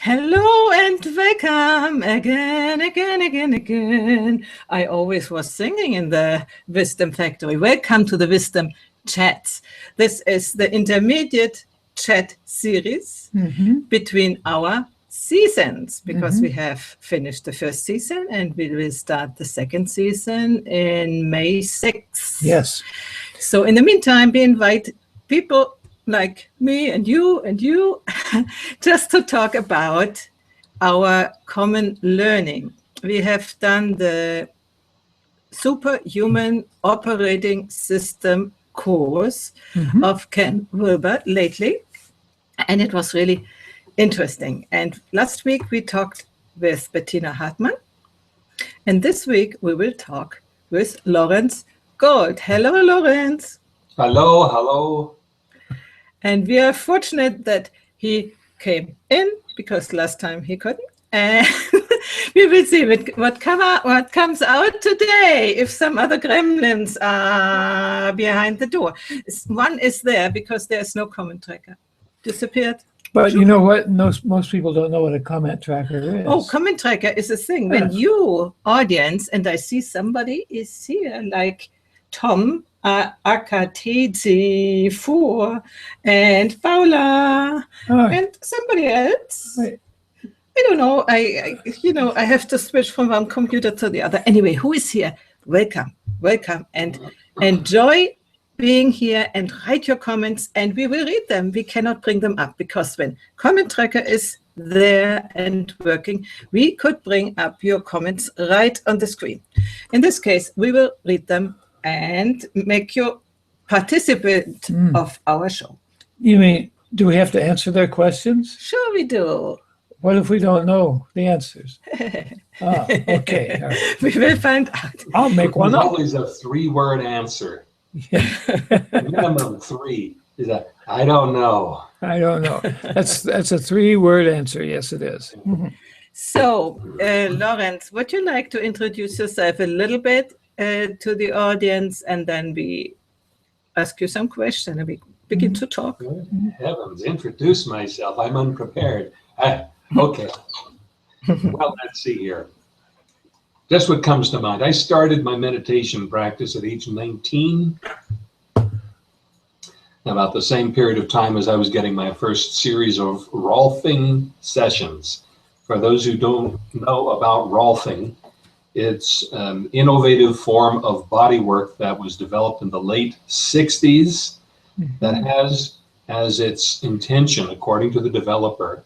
Hello and welcome again. I always was singing in the Wisdom Factory. Welcome to the Wisdom Chats. This is the intermediate chat series between our seasons, because we have finished the first season and we will start the second season in May 6th. Yes. So in the meantime, we invite people like me and you just to talk about our common learning. We have done the SuperHuman Operating System course of Ken Wilber lately, and it was really interesting. And last week we talked with Bettina Hartmann, and this week we will talk with Lawrence Gold. Hello, Lawrence. Hello. And we are fortunate that he came in, because last time he couldn't. And we will see what comes out today, if some other gremlins are behind the door. One is there because there's no comment tracker. Disappeared. But you know what? Most people don't know what a comment tracker is. Oh, comment tracker is a thing. When you, audience, and I see somebody is here, like Tom, AKTC4, and Paula, and somebody else. Right. I don't know. I have to switch from one computer to the other. Anyway, who is here? Welcome, and enjoy being here, and write your comments, and we will read them. We cannot bring them up because when comment tracker is there and working, we could bring up your comments right on the screen. In this case, we will read them and make you participant of our show. You mean, do we have to answer their questions? Sure we do. What if we don't know the answers? Okay. Right. We will find out. I'll make one up. Always a 3-word answer. Minimum 3 is that I don't know. I don't know. That's a 3-word answer. Yes, it is. So, Lawrence, would you like to introduce yourself a little bit to the audience, and then we ask you some questions and we begin to talk? Good heavens, introduce myself. I'm unprepared. Okay. Well, let's see here. Just what comes to mind. I started my meditation practice at age 19. About the same period of time as I was getting my first series of Rolfing sessions. For those who don't know about Rolfing, it's an innovative form of body work that was developed in the late 60s that has as its intention, according to the developer,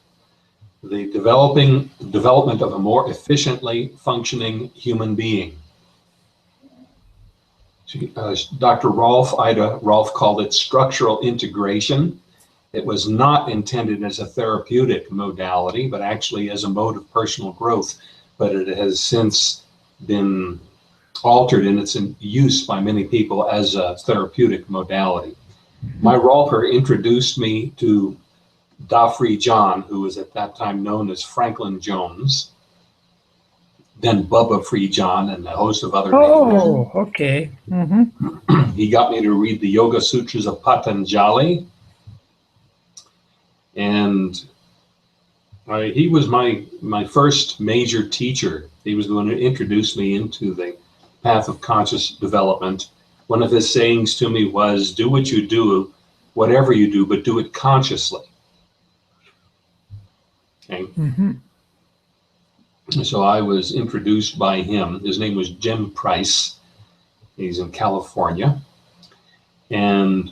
the development of a more efficiently functioning human being. Dr. Ida Rolf called it structural integration. It was not intended as a therapeutic modality, but actually as a mode of personal growth. But it has since been altered in its use by many people as a therapeutic modality. My Rolfer introduced me to Dafri John, who was at that time known as Franklin Jones, then Bubba Free John, and a host of other names. Oh, okay. He got me to read the Yoga Sutras of Patanjali, and he was my first major teacher. He was the one who introduced me into the path of conscious development. One of his sayings to me was, do what you do, whatever you do, but do it consciously. Okay. So I was introduced by him. His name was Jim Price. He's in California. And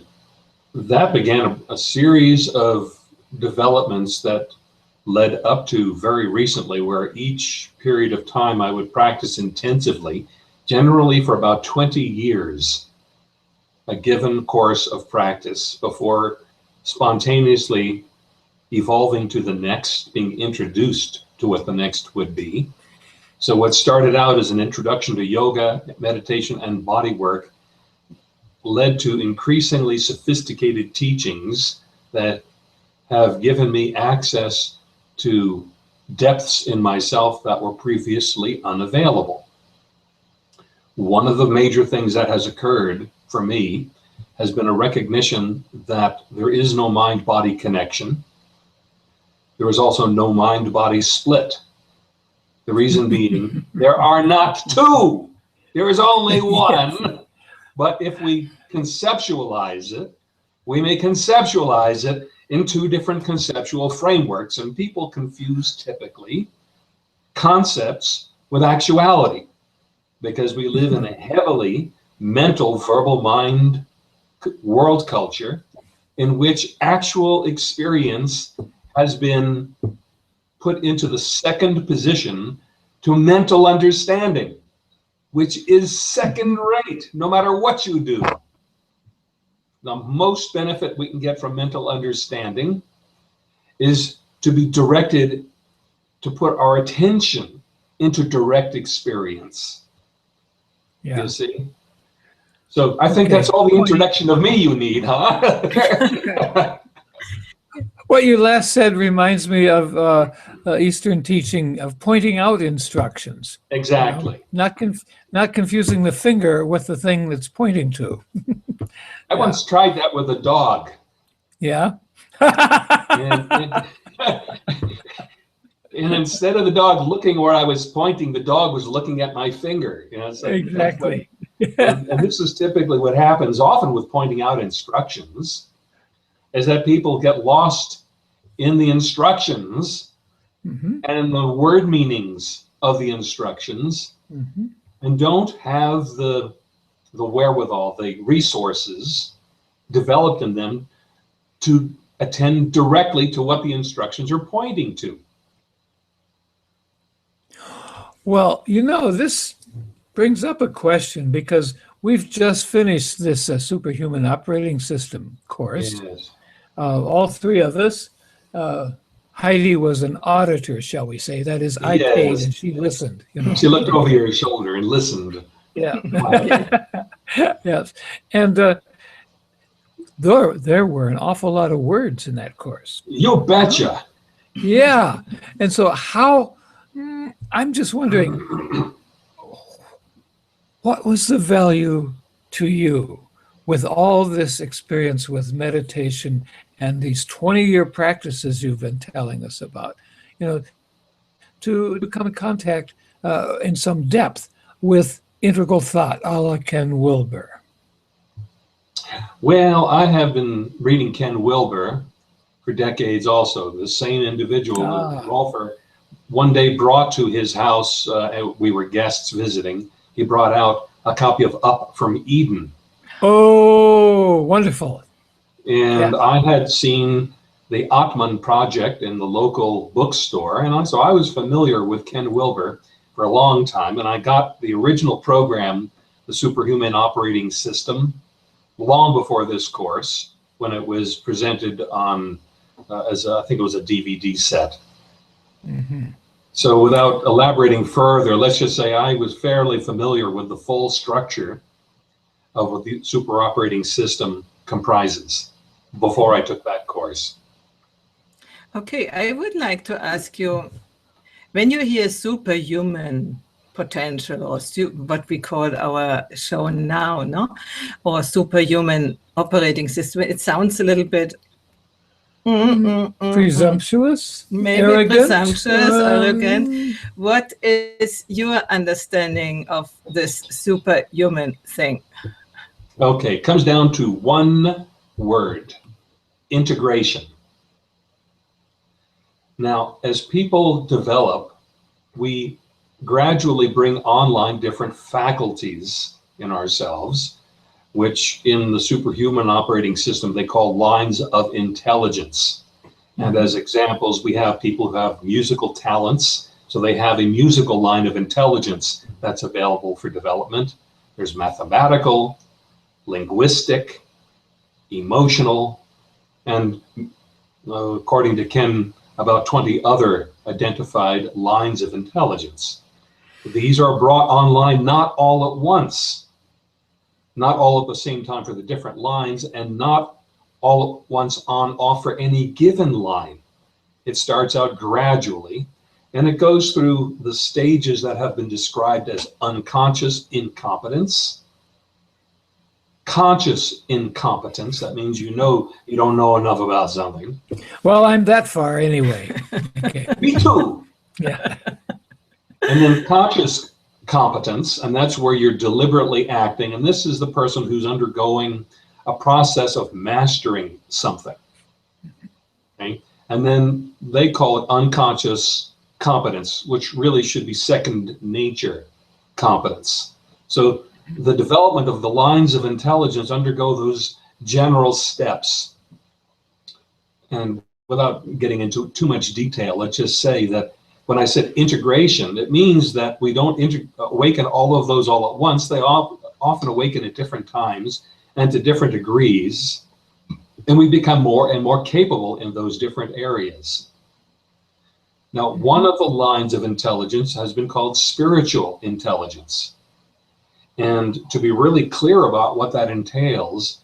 that began a series of developments that led up to very recently, where each period of time I would practice intensively, generally for about 20 years, a given course of practice before spontaneously evolving to the next, being introduced to what the next would be. So what started out as an introduction to yoga, meditation, and body work led to increasingly sophisticated teachings that have given me access to depths in myself that were previously unavailable. One of the major things that has occurred for me has been a recognition that there is no mind-body connection. there is also no mind-body split. The reason being, there are not two. There is only one. But if we conceptualize it, we may conceptualize it in two different conceptual frameworks, and people confuse typically concepts with actuality, because we live in a heavily mental, verbal mind world culture in which actual experience has been put into the second position to mental understanding, which is second rate, no matter what you do. The most benefit we can get from mental understanding is to be directed to put our attention into direct experience. Yeah. You see? So I think that's all the introduction of me you need, huh? What you last said reminds me of Eastern teaching of pointing out instructions. Exactly. Not confusing the finger with the thing that's pointing to. I once tried that with a dog. Yeah. And instead of the dog looking where I was pointing, the dog was looking at my finger. You know, it's like, Exactly. and this is typically what happens often with pointing out instructions, is that people get lost in the instructions and the word meanings of the instructions and don't have the wherewithal, the resources developed in them to attend directly to what the instructions are pointing to. Well, you know, this brings up a question, because we've just finished this Superhuman Operating System course. Yes. All three of us. Heidi was an auditor, shall we say. That is, I Yes. paid and she listened. You know. She looked over your shoulder and listened. Yeah. Yes. And there were an awful lot of words in that course. You betcha. Yeah. And so I'm just wondering, what was the value to you with all this experience with meditation and these 20-year practices you've been telling us about, you know, to come in contact in some depth with integral thought, a la Ken Wilber? Well, I have been reading Ken Wilber for decades also. The same individual that Rolfer one day brought to his house, we were guests visiting, he brought out a copy of Up from Eden. Oh, wonderful. And I had seen the Atman Project in the local bookstore, and so I was familiar with Ken Wilber for a long time, and I got the original program, the Superhuman Operating System, long before this course, when it was presented on, I think it was a DVD set. So without elaborating further, let's just say I was fairly familiar with the full structure of what the Super Operating System comprises before I took that course. Okay, I would like to ask you, when you hear superhuman potential, or what we call our show now, no? Or superhuman operating system, it sounds a little bit presumptuous, maybe arrogant, presumptuous, arrogant. What is your understanding of this superhuman thing? Okay, it comes down to one word: integration. Now, as people develop, we gradually bring online different faculties in ourselves, which in the Superhuman Operating System, they call lines of intelligence. And as examples, we have people who have musical talents. So they have a musical line of intelligence that's available for development. There's mathematical, linguistic, emotional, and according to Ken, about 20 other identified lines of intelligence. These are brought online not all at once, not all at the same time for the different lines, and not all at once on off for any given line. It starts out gradually, and it goes through the stages that have been described as unconscious incompetence, conscious incompetence. That means you know you don't know enough about something. Well, I'm that far anyway. Okay. Me too. Yeah. And then conscious competence, and that's where you're deliberately acting. And this is the person who's undergoing a process of mastering something. Okay? And then they call it unconscious competence, which really should be second nature competence. So the development of the lines of intelligence undergo those general steps. And without getting into too much detail, let's just say that when I said integration, it means that we don't awaken all of those all at once. They often awaken at different times and to different degrees, and we become more and more capable in those different areas. Now, one of the lines of intelligence has been called spiritual intelligence. And to be really clear about what that entails,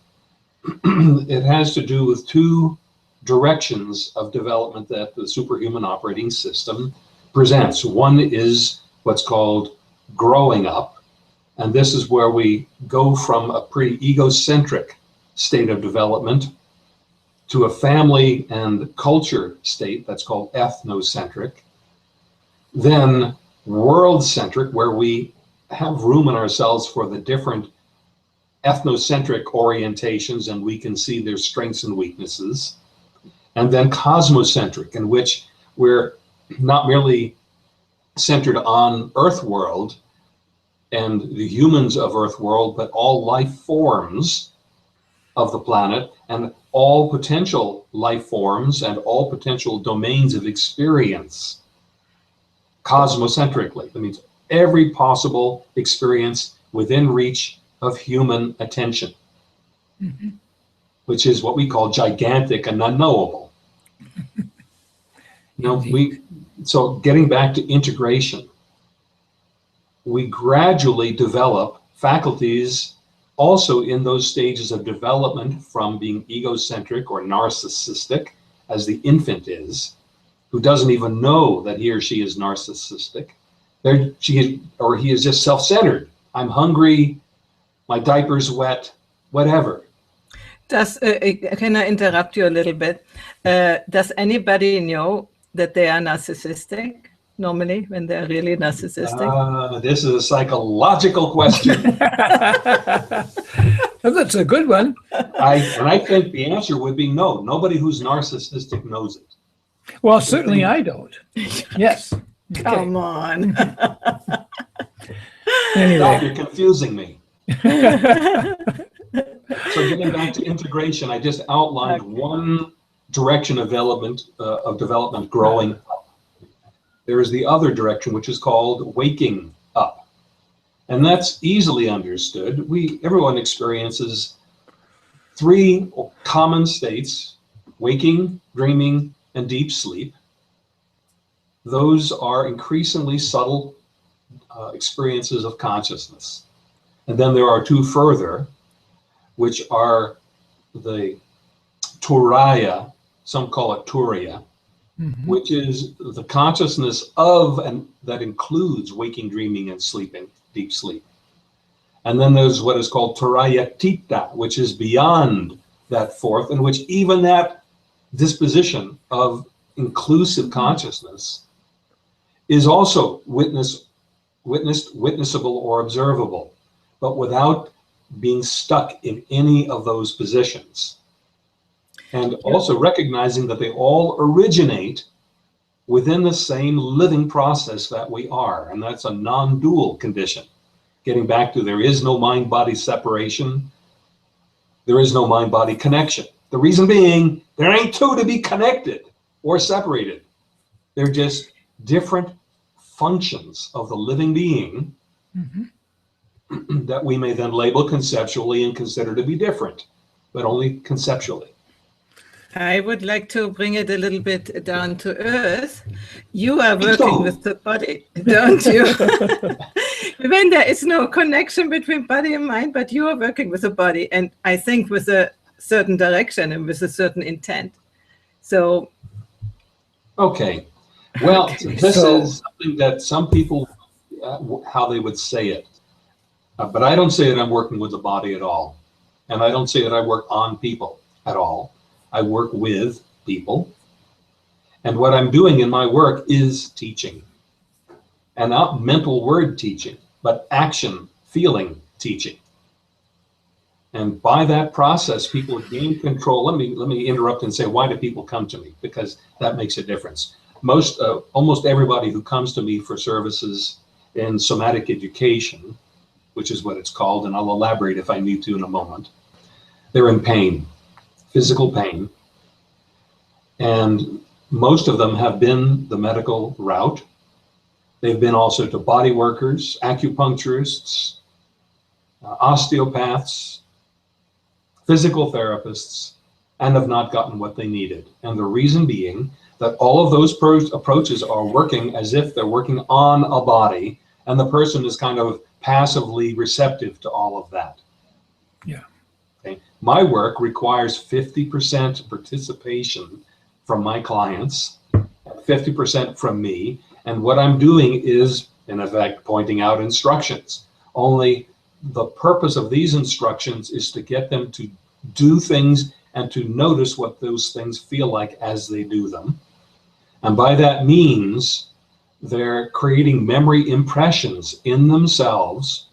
it has to do with two directions of development that the Superhuman Operating System presents. One is what's called growing up, and this is where we go from a pretty egocentric state of development to a family and culture state that's called ethnocentric, then world-centric, where we have room in ourselves for the different ethnocentric orientations and we can see their strengths and weaknesses, and then cosmocentric, in which we're not merely centered on Earth world and the humans of Earth world, but all life forms of the planet and all potential life forms and all potential domains of experience cosmocentrically. That means every possible experience within reach of human attention, which is what we call gigantic and unknowable. So getting back to integration, we gradually develop faculties also in those stages of development from being egocentric or narcissistic, as the infant is, who doesn't even know that he or she is narcissistic. She or he is just self-centered. I'm hungry, my diaper's wet, whatever. Can I interrupt you a little bit? Does anybody know that they are narcissistic normally when they're really narcissistic? This is a psychological question. That's a good one. I think the answer would be no. Nobody who's narcissistic knows it. Well, certainly I don't. Yes. Come on. Anyway. Stop, you're confusing me. So getting back to integration, I just outlined one direction of development growing up. There is the other direction, which is called waking up. And that's easily understood. Everyone experiences three common states: waking, dreaming, and deep sleep. Those are increasingly subtle experiences of consciousness. And then there are two further, which are the Turaya, some call it Turiya, which is the consciousness of, and that includes waking, dreaming, and sleeping, deep sleep. And then there's what is called Turayatita, which is beyond that fourth, in which even that disposition of inclusive consciousness is also witnessed, witnessable, or observable, but without being stuck in any of those positions. And also recognizing that they all originate within the same living process that we are. And that's a non-dual condition. Getting back to, there is no mind-body separation. There is no mind-body connection. The reason being, there ain't two to be connected or separated. They're just different functions of the living being that we may then label conceptually and consider to be different, but only conceptually. I would like to bring it a little bit down to earth. You are working with the body, don't you? When there is no connection between body and mind, but you are working with the body, and I think with a certain direction and with a certain intent. So. Okay. Well, this is something that some people, how they would say it. But I don't say that I'm working with the body at all. And I don't say that I work on people at all. I work with people. And what I'm doing in my work is teaching. And not mental word teaching, but action, feeling teaching. And by that process, people gain control. Let me interrupt and say, why do people come to me? Because that makes a difference. Almost everybody who comes to me for services in somatic education, which is what it's called, and I'll elaborate if I need to in a moment, they're in pain, physical pain. And most of them have been the medical route. They've been also to body workers, acupuncturists, osteopaths, physical therapists, and have not gotten what they needed. And the reason being that all of those approaches are working as if they're working on a body, and the person is kind of passively receptive to all of that. Yeah. Okay. My work requires 50% participation from my clients, 50% from me, and what I'm doing is, in effect, pointing out instructions. Only the purpose of these instructions is to get them to do things and to notice what those things feel like as they do them. And by that means, they're creating memory impressions in themselves,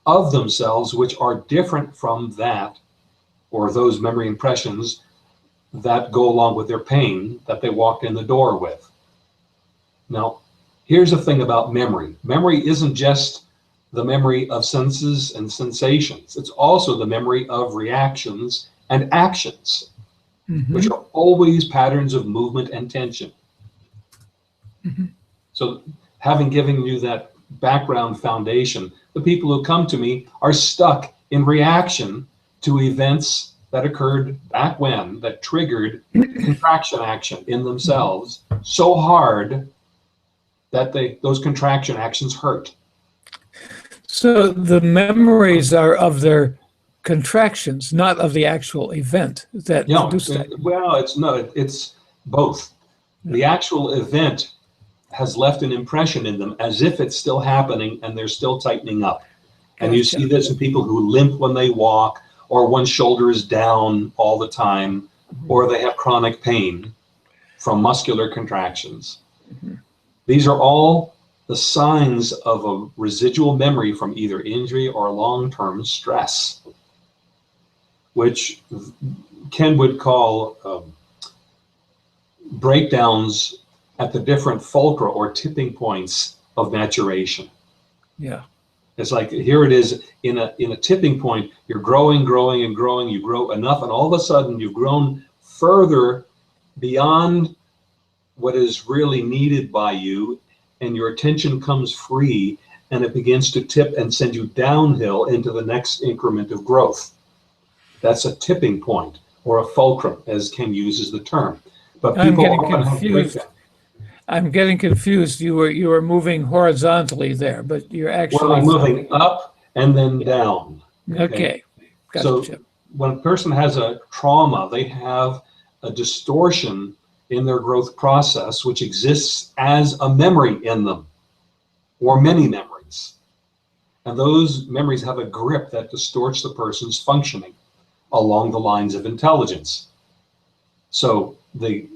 of themselves, which are different from that, or those memory impressions that go along with their pain that they walked in the door with. Now, here's the thing about memory. Memory isn't just the memory of senses and sensations. It's also the memory of reactions and actions, which are always patterns of movement and tension. So having given you that background foundation, the people who come to me are stuck in reaction to events that occurred back when, that triggered contraction action in themselves so hard that those contraction actions hurt. So the memories are of their contractions, not of the actual event that produced that. Well, it's both. The actual event has left an impression in them as if it's still happening and they're still tightening up. And you see this in people who limp when they walk, or one shoulder is down all the time, or they have chronic pain from muscular contractions. These are all the signs of a residual memory from either injury or long-term stress, which Ken would call breakdowns at the different fulcra or tipping points of maturation. Yeah. It's like, here it is in a tipping point, you're growing, growing, and growing, you grow enough, and all of a sudden you've grown further beyond what is really needed by you, and your attention comes free, and it begins to tip and send you downhill into the next increment of growth. That's a tipping point, or a fulcrum, as Ken uses the term. But people often have breakdown. I'm getting confused. You were moving horizontally there, but you're actually... Well, I'm moving up and then down. Okay. Gotcha. So when a person has a trauma, they have a distortion in their growth process, which exists as a memory in them, or many memories. And those memories have a grip that distorts the person's functioning along the lines of intelligence. So they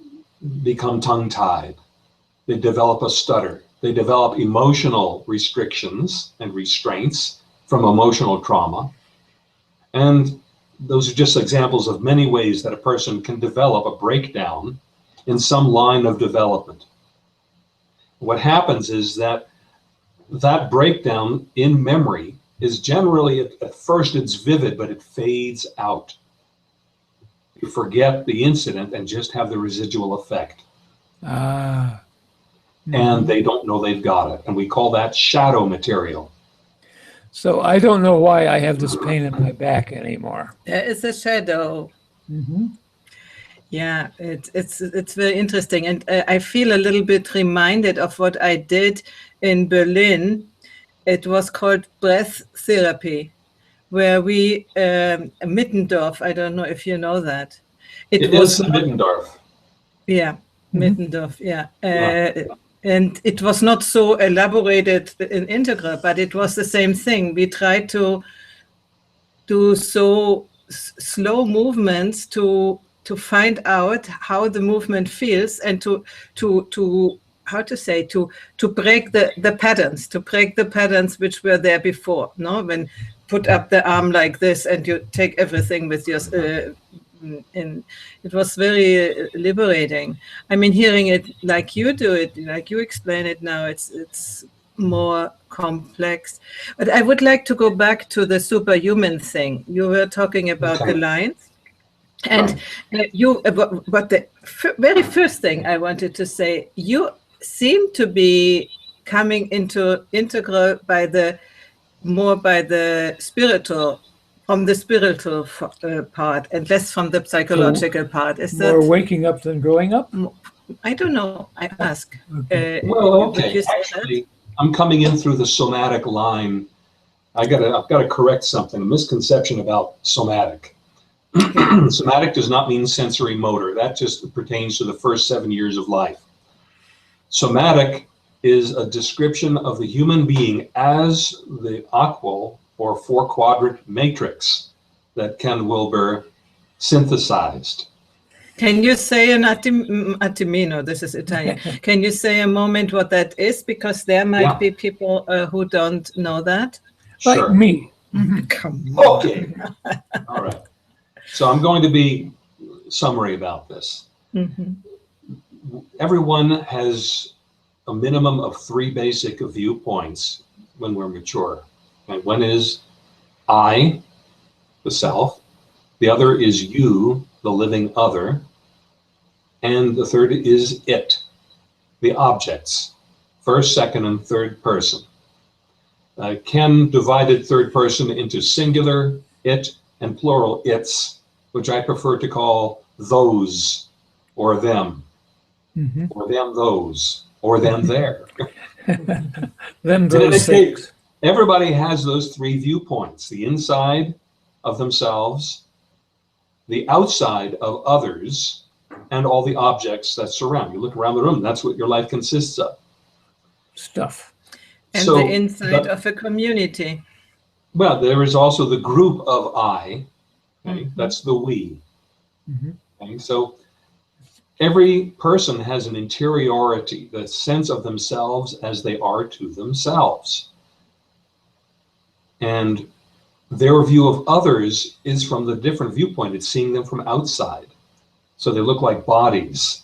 become tongue-tied. They develop a stutter. They develop emotional restrictions and restraints from emotional trauma. And those are just examples of many ways that a person can develop a breakdown in some line of development. What happens is that breakdown in memory is generally, at first it's vivid, but it fades out. You forget the incident and just have the residual effect. And they don't know they've got it. And we call that shadow material. So I don't know why I have this pain in my back anymore. There is a shadow. Yeah, it's very interesting. And I feel a little bit reminded of what I did in Berlin. It was called breath therapy, where we, Mittendorf, I don't know if you know that. It was Mittendorf. Yeah, Mittendorf, yeah. And it was not so elaborated in integral, but it was the same thing. We tried to do so slow movements to find out how the movement feels, and to how to say, to break the patterns which were there before. No, when put up the arm like this and you take everything with your in it was very liberating. I mean, hearing it like you do it, like you explain it now, it's more complex. But I would like to go back to the superhuman thing. You were talking about the lines, and but the very first thing I wanted to say, you seem to be coming into integral by the spiritual, from the spiritual part, and less from the psychological part. Is that more waking up than growing up? I don't know. I ask. Okay. Actually, I'm coming in through the somatic line. I've got to correct something. A misconception about somatic. Somatic does not mean sensory motor. That just pertains to the first 7 years of life. Somatic is a description of the human being as the aqual or 4-quadrant matrix that Ken Wilber synthesized. Can you say an attimino? This is Italian. Can you say a moment what that is? Because there might be people who don't know that. Sure. Like me. Come on. Okay. All right. So I'm going to be summary about this. Everyone has a minimum of 3 basic viewpoints when we're mature. And one is I, the self. The other is you, the living other. And the third is it, the objects, first, second, and third person. Ken divided third person into singular, it, and plural its, which I prefer to call those, or them, or them those, or them there. Them those things. Everybody has those 3 viewpoints: the inside of themselves, the outside of others, and all the objects that surround. You look around the room, that's what your life consists of. Stuff. And so, the inside of a community. Well, there is also the group of I. Okay? That's the we. Okay? So every person has an interiority, the sense of themselves as they are to themselves. And their view of others is from the different viewpoint. It's seeing them from outside. So they look like bodies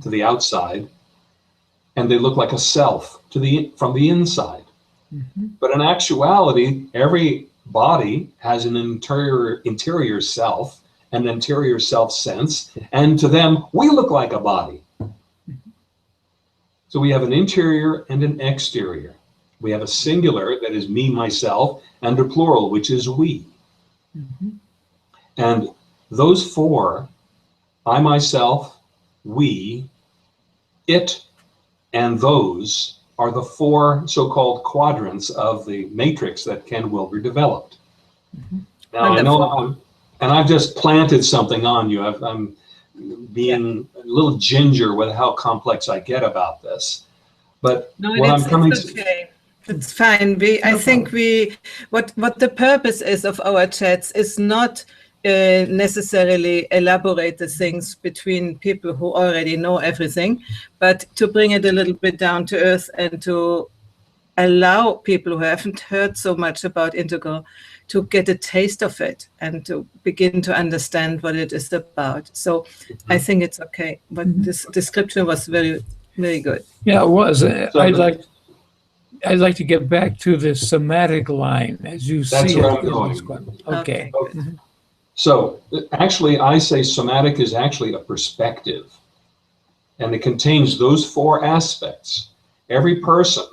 to the outside, and they look like a self from the inside. But in actuality, every body has an interior self, an interior self sense, and to them, we look like a body. So we have an interior and an exterior. We have a singular, that is me, myself, and a plural, which is we. And those 4, I, myself, we, it, and those, are the 4 so-called quadrants of the matrix that Ken Wilber developed. Now, I know, I've just planted something on you. I'm being a little ginger with how complex I get about this. But what I'm coming to... It's fine. I think what the purpose is of our chats is not necessarily elaborate the things between people who already know everything, but to bring it a little bit down to earth and to allow people who haven't heard so much about integral to get a taste of it and to begin to understand what it is about. So I think it's okay. But this description was very, very good. Yeah, it was. I'd like to get back to the somatic line as you see it. That's where I'm going. Okay. So actually, I say somatic is actually a perspective, and it contains those 4 aspects. Every person,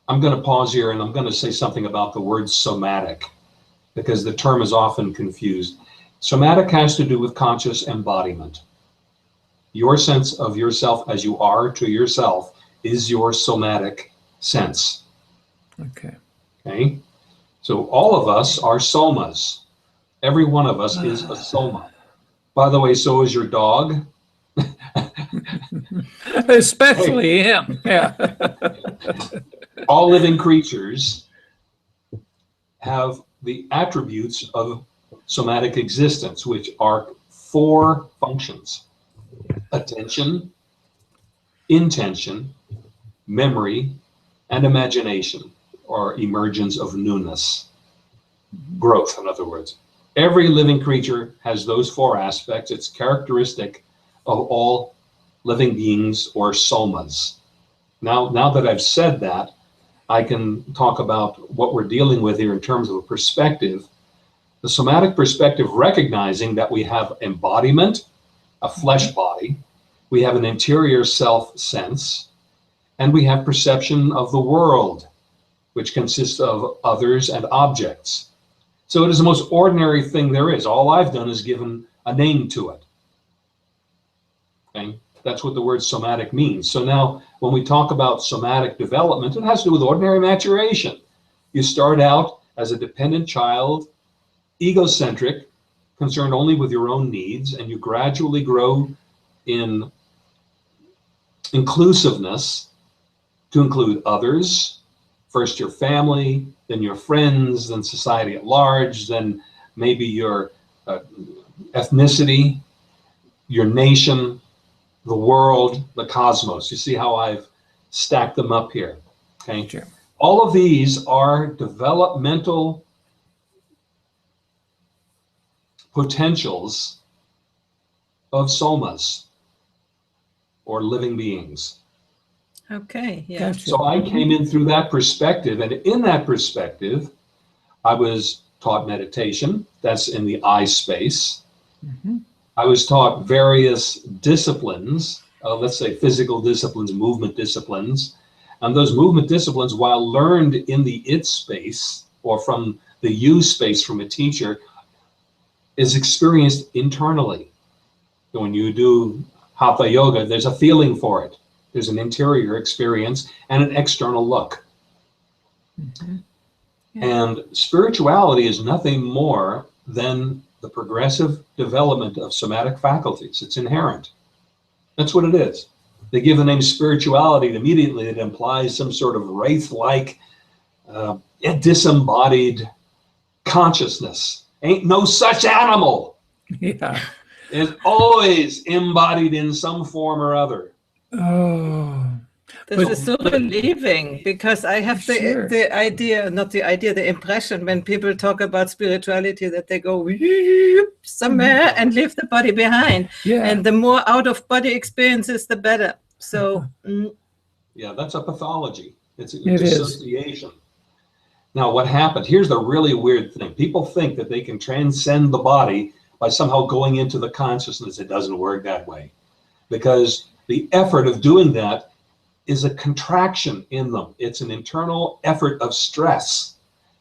I'm going to pause here and I'm going to say something about the word somatic, because the term is often confused. Somatic has to do with conscious embodiment. Your sense of yourself as you are to yourself is your somatic sense. Okay. So all of us are somas. Every one of us is a soma. By the way, so is your dog. Especially him. Yeah. All living creatures have the attributes of somatic existence, which are 4 functions: attention, intention, memory, and imagination, or emergence of newness. Growth, in other words. Every living creature has those 4 aspects. It's characteristic of all living beings, or somas. Now that I've said that, I can talk about what we're dealing with here in terms of a perspective. The somatic perspective, recognizing that we have embodiment, a flesh body, we have an interior self sense, and we have perception of the world, which consists of others and objects. So it is the most ordinary thing there is. All I've done is given a name to it. Okay? That's what the word somatic means. So now when we talk about somatic development, it has to do with ordinary maturation. You start out as a dependent child, egocentric, concerned only with your own needs, and you gradually grow in inclusiveness to include others, first your family, then your friends, then society at large, then maybe your ethnicity, your nation, the world, the cosmos. You see how I've stacked them up here, okay? Sure. All of these are developmental potentials of somas, or living beings. Okay, yeah. Gotcha. So I came in through that perspective, and in that perspective, I was taught meditation. That's in the I space. I was taught various disciplines, let's say physical disciplines, movement disciplines. And those movement disciplines, while learned in the it space, or from the you space from a teacher, is experienced internally. When you do hatha yoga, there's a feeling for it. There's an interior experience and an external look. Yeah. And spirituality is nothing more than the progressive development of somatic faculties. It's inherent. That's what it is. They give the name spirituality, and immediately it implies some sort of wraith-like, disembodied consciousness. Ain't no such animal. Yeah. It's always embodied in some form or other. Oh. This is so relieving, because I have Sure. the idea, not the idea, the impression when people talk about spirituality that they go somewhere and leave the body behind. Yeah. And the more out of body experiences, the better. So, Yeah, that's a pathology. It's a It is. dissociation. Now, what happened? Here's the really weird thing. People think that they can transcend the body by somehow going into the consciousness. It doesn't work that way, because the effort of doing that is a contraction in them. It's an internal effort of stress.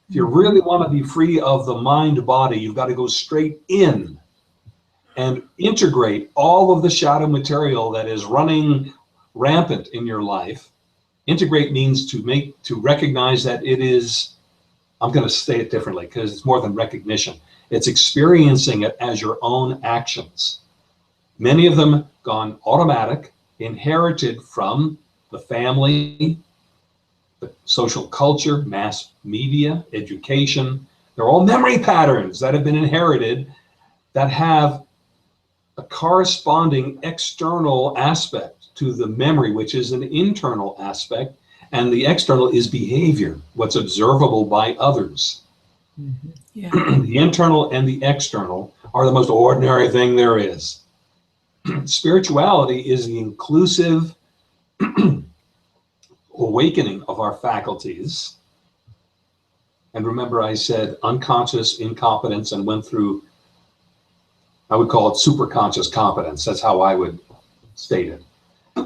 If you really want to be free of the mind body, you've got to go straight in and integrate all of the shadow material that is running rampant in your life. Integrate means to recognize that it is, I'm going to say it differently because it's more than recognition. It's experiencing it as your own actions. Many of them gone automatic, inherited from the family, the social culture, mass media, education. They're all memory patterns that have been inherited that have a corresponding external aspect to the memory, which is an internal aspect, and the external is behavior, what's observable by others. yeah. The internal and the external are the most ordinary thing there is. Spirituality is the inclusive awakening of our faculties. And remember, I said unconscious incompetence and went through, I would call it superconscious competence. That's how I would state it.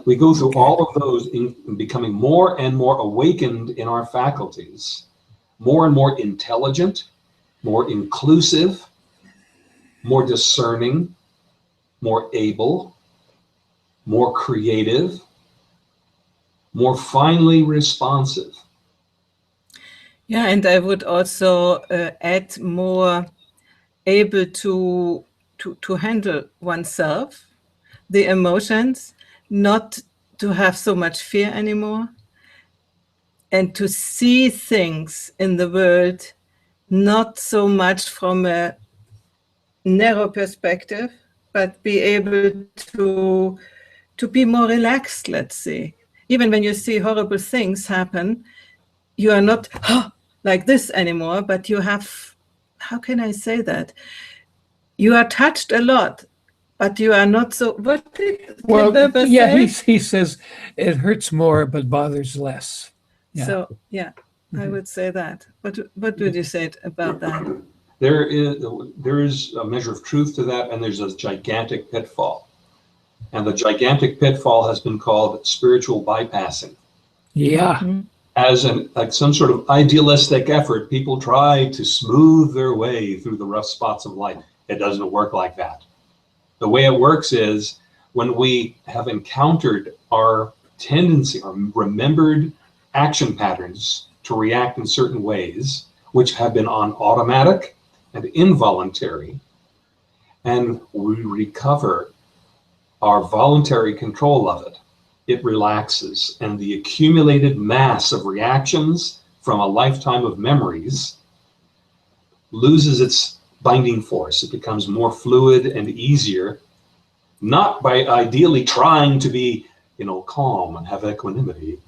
We go through all of those in becoming more and more awakened in our faculties, more and more intelligent, more inclusive, more discerning, more able, more creative, more finely responsive. Yeah, and I would also add more able to handle oneself, the emotions, not to have so much fear anymore, and to see things in the world not so much from a narrow perspective, but be able to be more relaxed, let's say. Even when you see horrible things happen, you are not like this anymore, but you have, how can I say that? You are touched a lot, but you are not so, what did Ken Wilber say? He says it hurts more, but bothers less. Yeah. So, yeah, I would say that. What would you say about that? There is a measure of truth to that, and there's a gigantic pitfall. And the gigantic pitfall has been called spiritual bypassing. Yeah. Mm-hmm. As like some sort of idealistic effort, people try to smooth their way through the rough spots of life. It doesn't work like that. The way it works is when we have encountered our tendency, our remembered action patterns to react in certain ways, which have been on automatic and involuntary, and we recover our voluntary control of it, it relaxes, and the accumulated mass of reactions from a lifetime of memories loses its binding force. It becomes more fluid and easier, not by ideally trying to be, calm and have equanimity,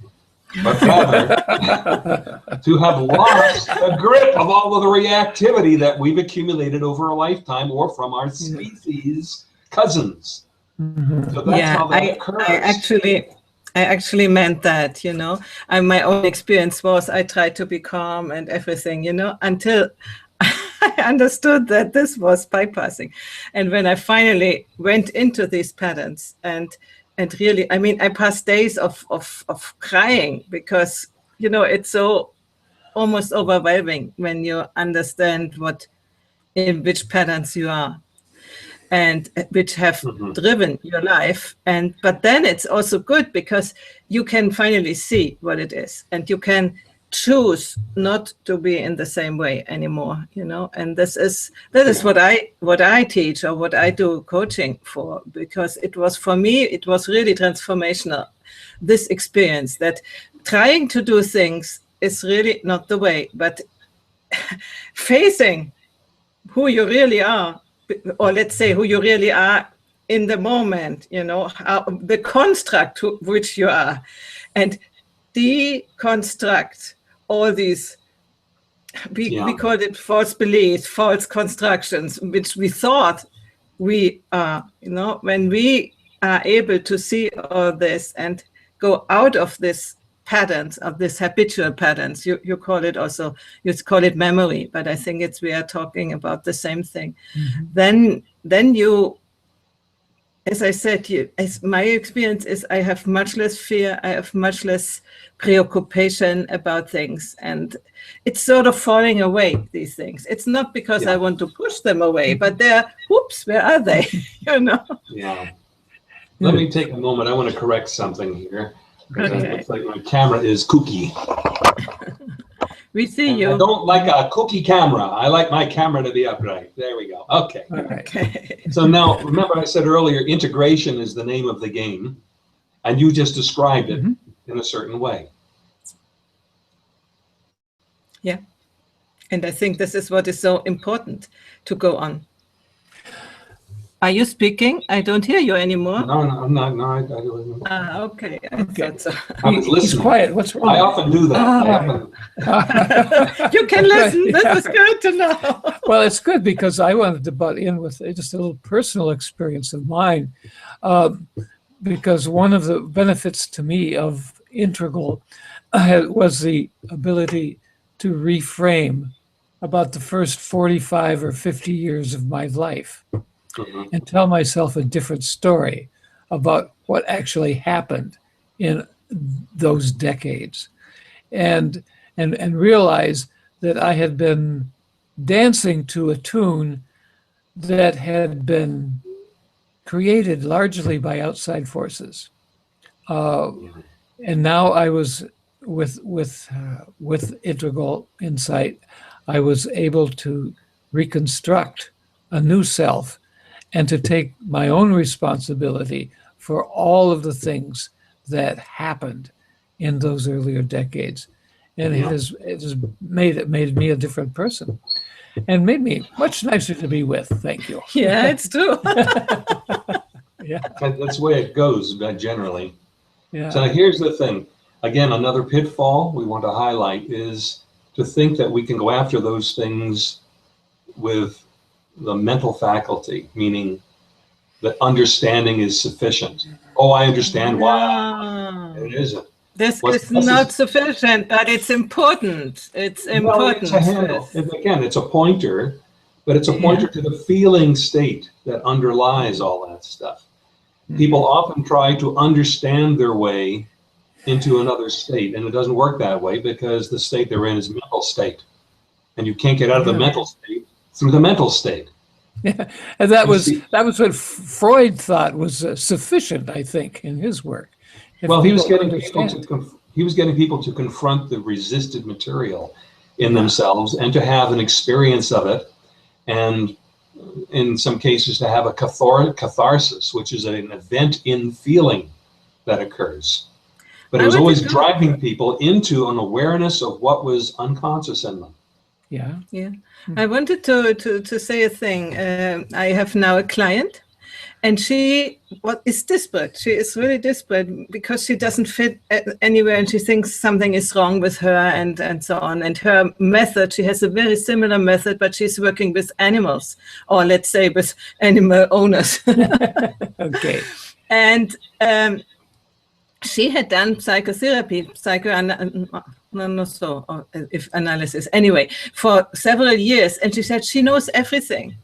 but rather to have lost the grip of all of the reactivity that we've accumulated over a lifetime or from our species cousins. Mm-hmm. So that's how that occurs. I actually meant that, my own experience was I tried to be calm and everything, until I understood that this was bypassing. And when I finally went into these patterns and really, I passed days of crying because, it's so almost overwhelming when you understand in which patterns you are and which have driven your life. But then it's also good because you can finally see what it is and you can choose not to be in the same way anymore, and that is what I teach or what I do coaching for, because for me it was really transformational, this experience that trying to do things is really not the way, but facing who you really are, or let's say who you really are in the moment, how, the construct which you are, and deconstruct all these, we called it false beliefs, false constructions, which we thought we are, when we are able to see all this and go out of this patterns, of this habitual patterns, you call it also, you call it memory, but I think we are talking about the same thing. Mm-hmm. Then you, as I said, as my experience is, I have much less fear, I have much less preoccupation about things, and it's sort of falling away, these things. It's not because I want to push them away, but they're, whoops, where are they? Yeah. Let me take a moment. I want to correct something here. Okay. It looks like my camera is kooky. We see you. I don't like a kooky camera. I like my camera to be upright. There we go. Okay. Okay. So now, remember I said earlier, integration is the name of the game, and you just described it in a certain way. Yeah. And I think this is what is so important to go on. Are you speaking? I don't hear you anymore. No, I'm not. No, I don't. Okay. I thought so. I was listening. He's quiet. What's wrong? I often do that. You can listen. This is good to know. Well, it's good because I wanted to butt in with just a little personal experience of mine. Because one of the benefits to me of Integral was the ability to reframe about the first 45 or 50 years of my life. And tell myself a different story about what actually happened in those decades, and realize that I had been dancing to a tune that had been created largely by outside forces, and now I was with Integral Insight, I was able to reconstruct a new self and to take my own responsibility for all of the things that happened in those earlier decades. And it has made me a different person. and made me much nicer to be with. Thank you. Yeah, it's true. Yeah. That's the way it goes generally. Yeah. So here's the thing. Again, another pitfall we want to highlight is to think that we can go after those things with the mental faculty, meaning that understanding is sufficient. Oh, I understand why. It isn't. This is not sufficient, but it's important. It's important. It's a handle. Again, it's a pointer, but it's a pointer to the feeling state that underlies all that stuff. People often try to understand their way into another state, and it doesn't work that way because the state they're in is mental state, and you can't get out of the mental state through the mental state. Yeah, and that was what Freud thought was sufficient, I think, in his work. Well, he was getting people to confront the resisted material in themselves and to have an experience of it, and in some cases to have a catharsis, which is an event in feeling that occurs. But it was always driving people into an awareness of what was unconscious in them. Yeah. Yeah. I wanted to say a thing. I have now a client, and she is desperate. She is really desperate because she doesn't fit anywhere, and she thinks something is wrong with her and so on. And her method, she has a very similar method, but she's working with animals, or let's say with animal owners. Okay. And she had done psychotherapy, analysis, anyway, for several years. And she said she knows everything.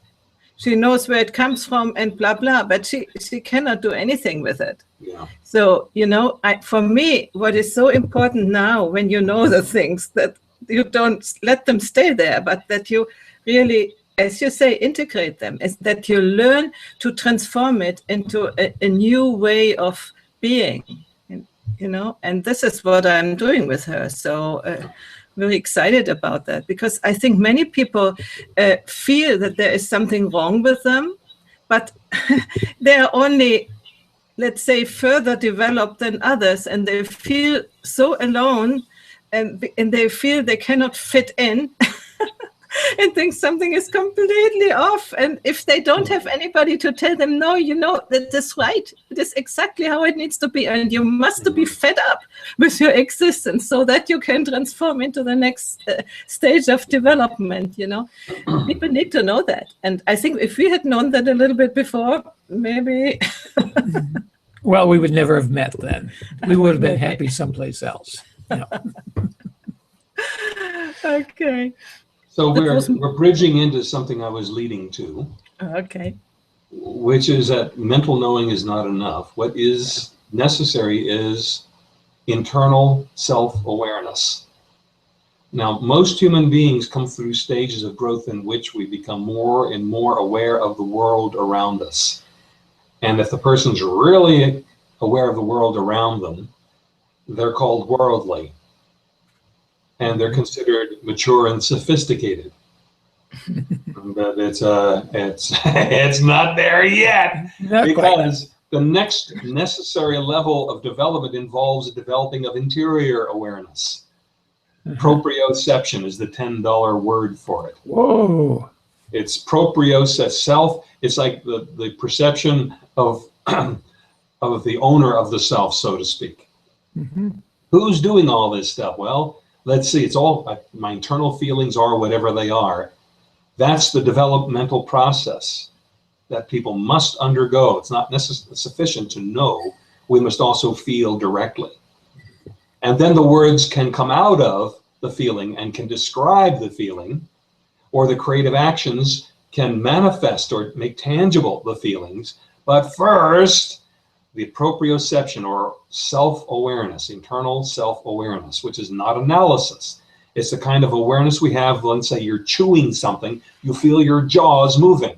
She knows where it comes from and blah, blah, but she cannot do anything with it. Yeah. So, for me, what is so important now when you know the things, that you don't let them stay there, but that you really, as you say, integrate them, is that you learn to transform it into a new way of being. And this is what I'm doing with her. So very excited about that, because I think many people feel that there is something wrong with them, but they are only, let's say, further developed than others, and they feel so alone, and they feel they cannot fit in. And think something is completely off. And if they don't have anybody to tell them, no, that is right, it is exactly how it needs to be, and you must be fed up with your existence so that you can transform into the next stage of development. People need to know that. And I think if we had known that a little bit before, maybe. Well, we would never have met then. We would have been happy someplace else. Okay. So we're bridging into something I was leading to. Okay. Which is that mental knowing is not enough. What is necessary is internal self-awareness. Now, most human beings come through stages of growth in which we become more and more aware of the world around us. And if the person's really aware of the world around them, they're called worldly. And they're considered mature and sophisticated. But it's not there yet, because the next necessary level of development involves a developing of interior awareness. Proprioception is the $10 word for it. Whoa! It's proprioception, self. It's like the perception of of the owner of the self, so to speak. Mm-hmm. Who's doing all this stuff? Well, let's see, it's all my internal feelings are whatever they are. That's the developmental process that people must undergo. It's not sufficient to know. We must also feel directly. And then the words can come out of the feeling and can describe the feeling, or the creative actions can manifest or make tangible the feelings. But first, the proprioception, or self-awareness, internal self-awareness, which is not analysis. It's the kind of awareness we have. Let's say you're chewing something, you feel your jaws moving.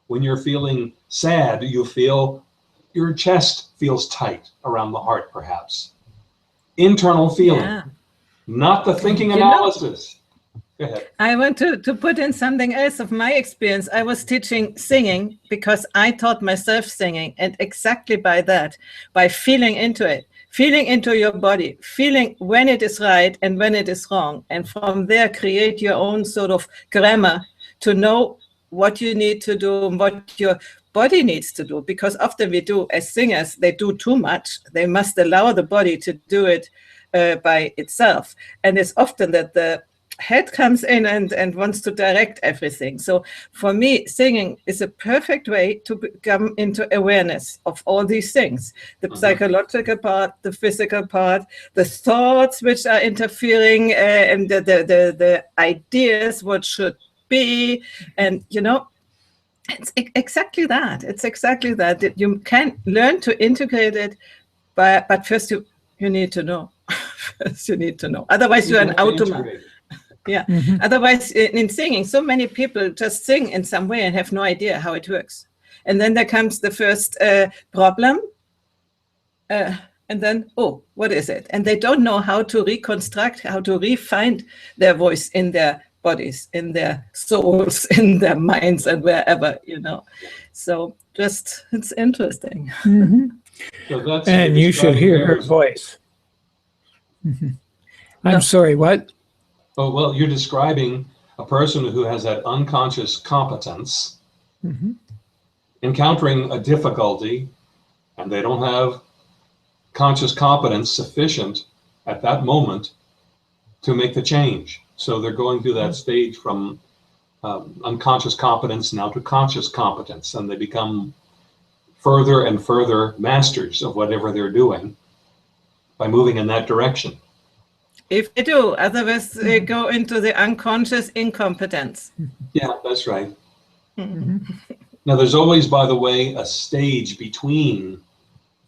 When you're feeling sad, you feel your chest feels tight around the heart, perhaps. Internal feeling, not the thinking analysis. Go ahead. I want to put in something else of my experience. I was teaching singing because I taught myself singing, and exactly by that, by feeling into it, feeling into your body, feeling when it is right and when it is wrong. And from there, create your own sort of grammar to know what you need to do and what your body needs to do. Because often we do, as singers, they do too much. They must allow the body to do it by itself. And it's often that the head comes in and wants to direct everything. So for me, singing is a perfect way to come into awareness of all these things, the psychological part, the physical part, the thoughts which are interfering, and the ideas what should be. And you know, it's exactly that. It's exactly that you can learn to integrate it, but first you need to know. First you need to know, otherwise you're an automatic. Yeah. Otherwise, in singing, so many people just sing in some way and have no idea how it works. And then there comes the first problem. And then, oh, what is it? And they don't know how to reconstruct, how to re-find their voice in their bodies, in their souls, in their minds, and wherever, you know. So just, it's interesting. So and you should hear her voice. I'm sorry, what? Oh, well, you're describing a person who has that unconscious competence, encountering a difficulty, and they don't have conscious competence sufficient at that moment to make the change. So they're going through that stage from unconscious competence now to conscious competence, and they become further and further masters of whatever they're doing by moving in that direction. If they do, otherwise they go into the unconscious incompetence. Yeah, that's right. Now, there's always, by the way, a stage between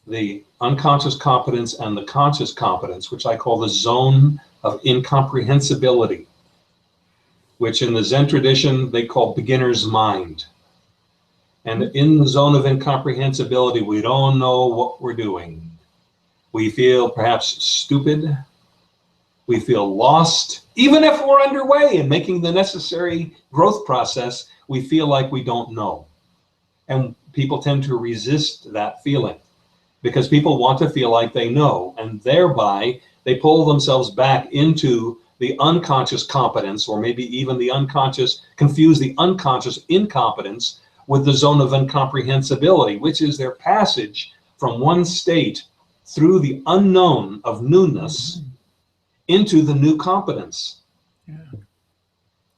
the unconscious competence and the conscious competence, which I call the zone of incomprehensibility, which in the Zen tradition they call beginner's mind. And in the zone of incomprehensibility, we don't know what we're doing. We feel perhaps stupid. We feel lost. Even if we're underway and making the necessary growth process, we feel like we don't know. And people tend to resist that feeling because people want to feel like they know, and thereby they pull themselves back into the unconscious competence, or maybe even the unconscious, confuse the unconscious incompetence with the zone of incomprehensibility, which is their passage from one state through the unknown of newness into the new competence. And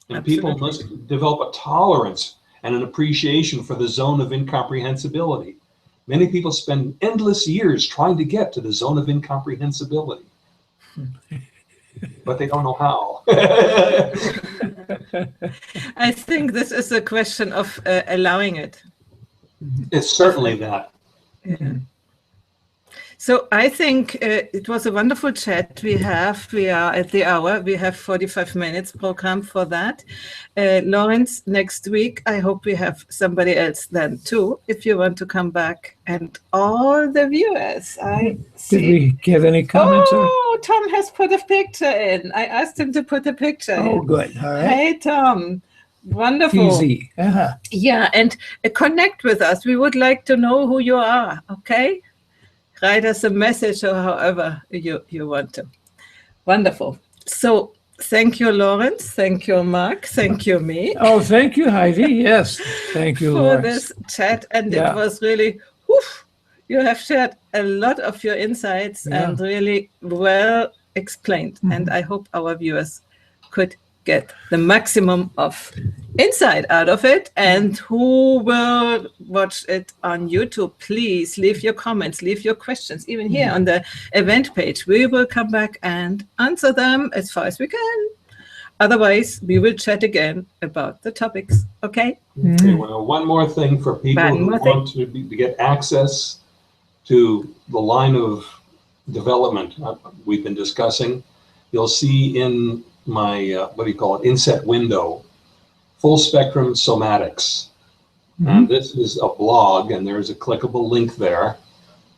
Absolutely. people must develop a tolerance and an appreciation for the zone of incomprehensibility. Many people spend endless years trying to get to the zone of incomprehensibility, but they don't know how. I think this is a question of allowing it. It's certainly that. Yeah. So I think it was a wonderful chat we have. We are at the hour. We have 45 minutes programmed for that. Lawrence, next week, I hope we have somebody else then too, if you want to come back. And all the viewers, I see. Did we get any comments? Oh, Tom has put a picture in. I asked him to put a picture in. Oh, good. All right. Hey, Tom. Wonderful. Easy. Yeah, and connect with us. We would like to know who you are, okay? Write us a message or however you want to. Wonderful. So thank you, Lawrence. Thank you, Mark. Thank you, me. Oh, thank you, Heidi. Yes. Thank you, for Lawrence. this chat. And it was really, you have shared a lot of your insights and really well explained. And I hope our viewers could get the maximum of insight out of it. And who will watch it on YouTube, please leave your comments, leave your questions, even here on the event page. We will come back and answer them as far as we can. Otherwise, we will chat again about the topics. Okay? Okay, well, one more thing for people who want to get access to the line of development we've been discussing. You'll see in my, inset window, Full Spectrum Somatics. And this is a blog, and there's a clickable link there, at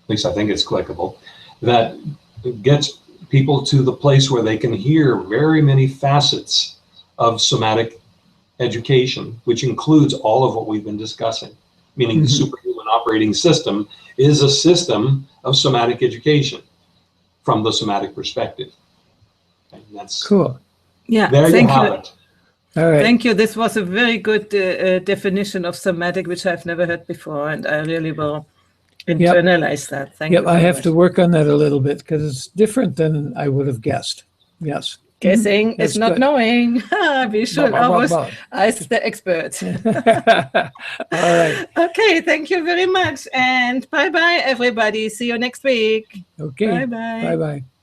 least I think it's clickable, that gets people to the place where they can hear very many facets of somatic education, which includes all of what we've been discussing, meaning the SuperHuman Operating System is a system of somatic education. from the somatic perspective. And that's Cool. Yeah, there. thank You have you. it. All right. Thank you. This was a very good definition of somatic, which I've never heard before, and I really will internalize that. Thank you. Yep, I have to work on that a little bit because it's different than I would have guessed. Yes. Guessing That's is not good. knowing. We should always ask the experts. All right. Okay, thank you very much. And bye-bye, everybody. See you next week. Okay. Bye-bye. Bye-bye.